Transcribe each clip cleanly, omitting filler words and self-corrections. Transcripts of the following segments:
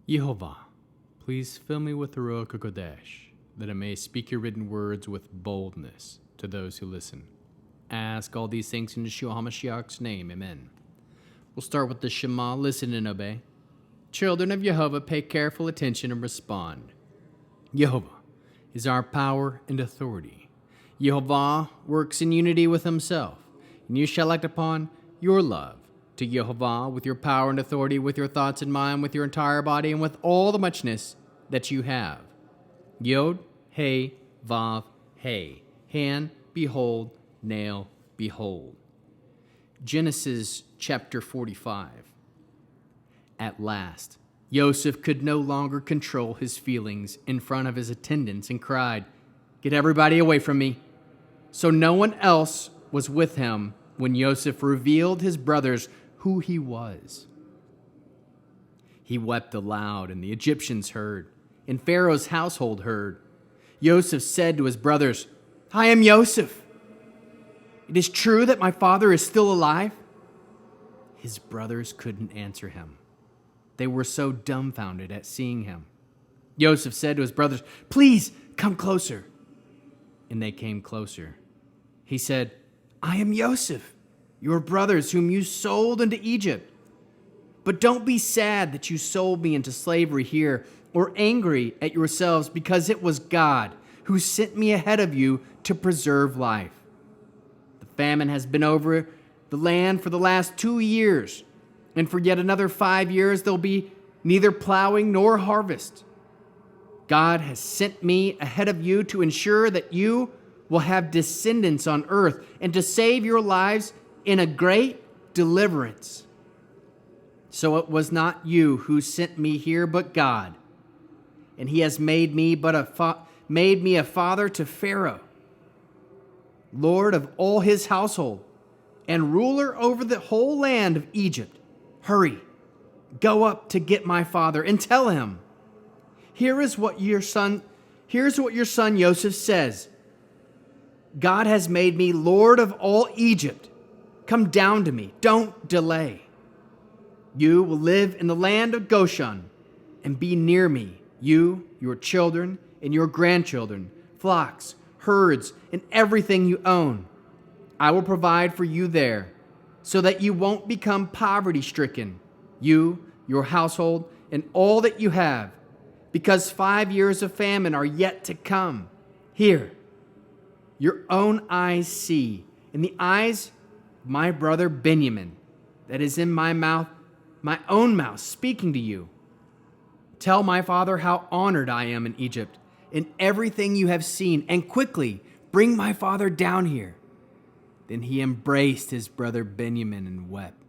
Yehovah, please fill me with the Ruach HaKodesh, that I may speak your written words with boldness to those who listen. Ask all these things in Yeshua HaMashiach's name, amen. We'll start with the Shema, listen and obey. Children of Yehovah, pay careful attention and respond. Yehovah is our power and authority. Yehovah works in unity with himself, and you shall act upon your love to Yehovah with your power and authority, with your thoughts in mind, with your entire body, and with all the muchness that you have. Yod, Hey, Vav, Hey. Hand, behold, nail, behold. Genesis chapter 45. At last, Yosef could no longer control his feelings in front of his attendants and cried, "Get everybody away from me." So no one else was with him when Yosef revealed his brothers who he was. He wept aloud, and the Egyptians heard, and Pharaoh's household heard. Yosef said to his brothers, "I am Yosef. It is true that my father is still alive?" His brothers couldn't answer him. They were so dumbfounded at seeing him. Yosef said to his brothers, "Please come closer." And they came closer. He said, "I am Yosef, your brothers whom you sold into Egypt. But don't be sad that you sold me into slavery here, or angry at yourselves, because it was God who sent me ahead of you to preserve life. The famine has been over the land for the last 2 years, and for yet another 5 years there'll be neither plowing nor harvest. God has sent me ahead of you to ensure that you will have descendants on earth and to save your lives in a great deliverance. So it was not you who sent me here, but God. And he has made me a father to Pharaoh, lord of all his household, and ruler over the whole land of Egypt. Hurry, go up to get my father and tell him, here's what your son Yosef says. God has made me lord of all Egypt. Come down to me. Don't delay. You will live in the land of Goshen and be near me, you, your children, and your grandchildren, flocks, herds, and everything you own. I will provide for you there so that you won't become poverty-stricken, you, your household, and all that you have, because 5 years of famine are yet to come. Here, your own eyes see, and the eyes of my brother Benjamin, that is in my mouth, my own mouth, speaking to you. Tell my father how honored I am in Egypt, in everything you have seen, and quickly bring my father down here." Then he embraced his brother Benjamin and wept.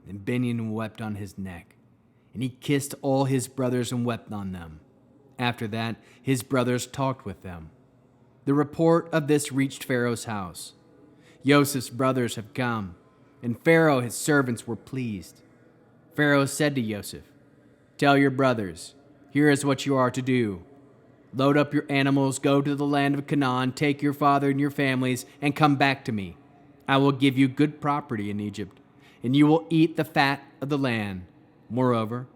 And Benjamin wept on his neck. And he kissed all his brothers and wept on them. After that, his brothers talked with them. The report of this reached Pharaoh's house. Joseph's brothers have come, and Pharaoh, his servants, were pleased. Pharaoh said to Joseph, "Tell your brothers, here is what you are to do. Load up your animals, go to the land of Canaan, take your father and your families, and come back to me. I will give you good property in Egypt, and you will eat the fat of the land. Moreover,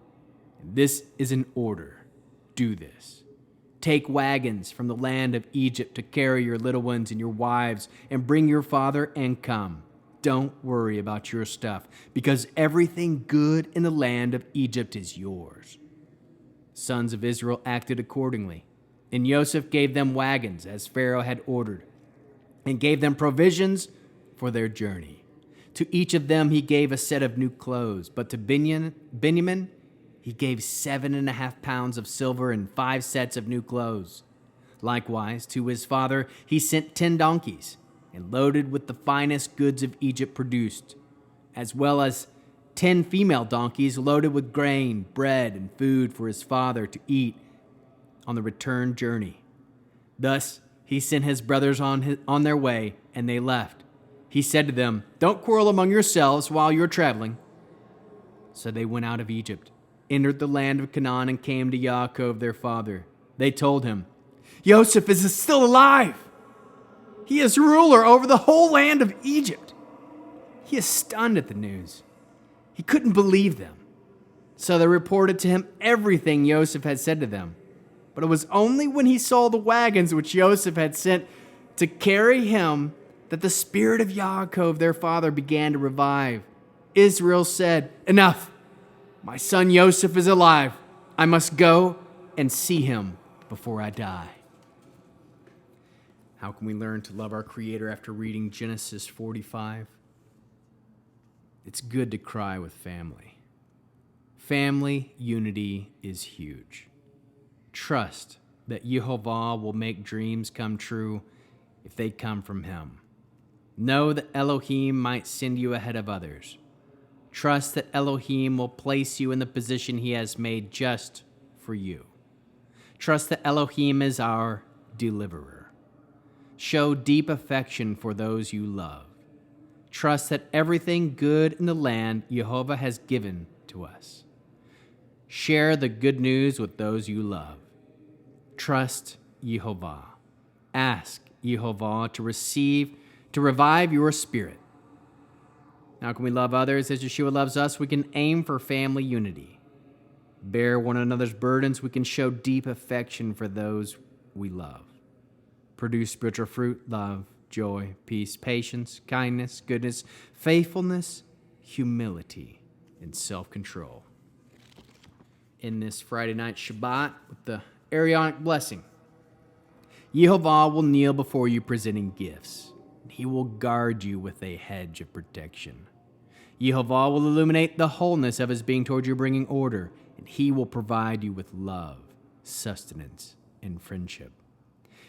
this is an order. Do this. Take wagons from the land of Egypt to carry your little ones and your wives, and bring your father and come. Don't worry about your stuff, because everything good in the land of Egypt is yours." The sons of Israel acted accordingly, and Joseph gave them wagons as Pharaoh had ordered, and gave them provisions for their journey. To each of them he gave a set of new clothes, but to Benjamin he gave 7.5 pounds of silver and 5 sets of new clothes. Likewise, to his father he sent 10 donkeys, and loaded with the finest goods of Egypt produced, as well as 10 female donkeys loaded with grain, bread, and food for his father to eat on the return journey. Thus he sent his brothers on their way, and they left. He said to them, "Don't quarrel among yourselves while you're traveling." So they went out of Egypt, entered the land of Canaan, and came to Yaakov their father. They told him, "Joseph is still alive. He is ruler over the whole land of Egypt." He is stunned at the news. He couldn't believe them. So they reported to him everything Joseph had said to them. But it was only when he saw the wagons which Joseph had sent to carry him that the spirit of Yaakov, their father, began to revive. Israel said, "Enough! My son Joseph is alive. I must go and see him before I die." How can we learn to love our Creator after reading Genesis 45? It's good to cry with family. Family unity is huge. Trust that Yehovah will make dreams come true if they come from Him. Know that Elohim might send you ahead of others. Trust that Elohim will place you in the position He has made just for you. Trust that Elohim is our deliverer. Show deep affection for those you love. Trust that everything good in the land Yehovah has given to us. Share the good news with those you love. Trust Yehovah. Ask Yehovah to revive your spirit. How can we love others as Yeshua loves us? We can aim for family unity. Bear one another's burdens. We can show deep affection for those we love. Produce spiritual fruit, love, joy, peace, patience, kindness, goodness, faithfulness, humility, and self-control. In this Friday night Shabbat with the Arianic blessing, Yehovah will kneel before you presenting gifts. He will guard you with a hedge of protection. Yehovah will illuminate the wholeness of His being toward you, bringing order, and He will provide you with love, sustenance, and friendship.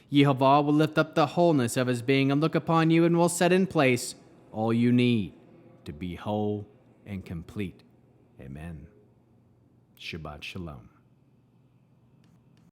Yehovah will lift up the wholeness of His being and look upon you and will set in place all you need to be whole and complete. Amen. Shabbat Shalom.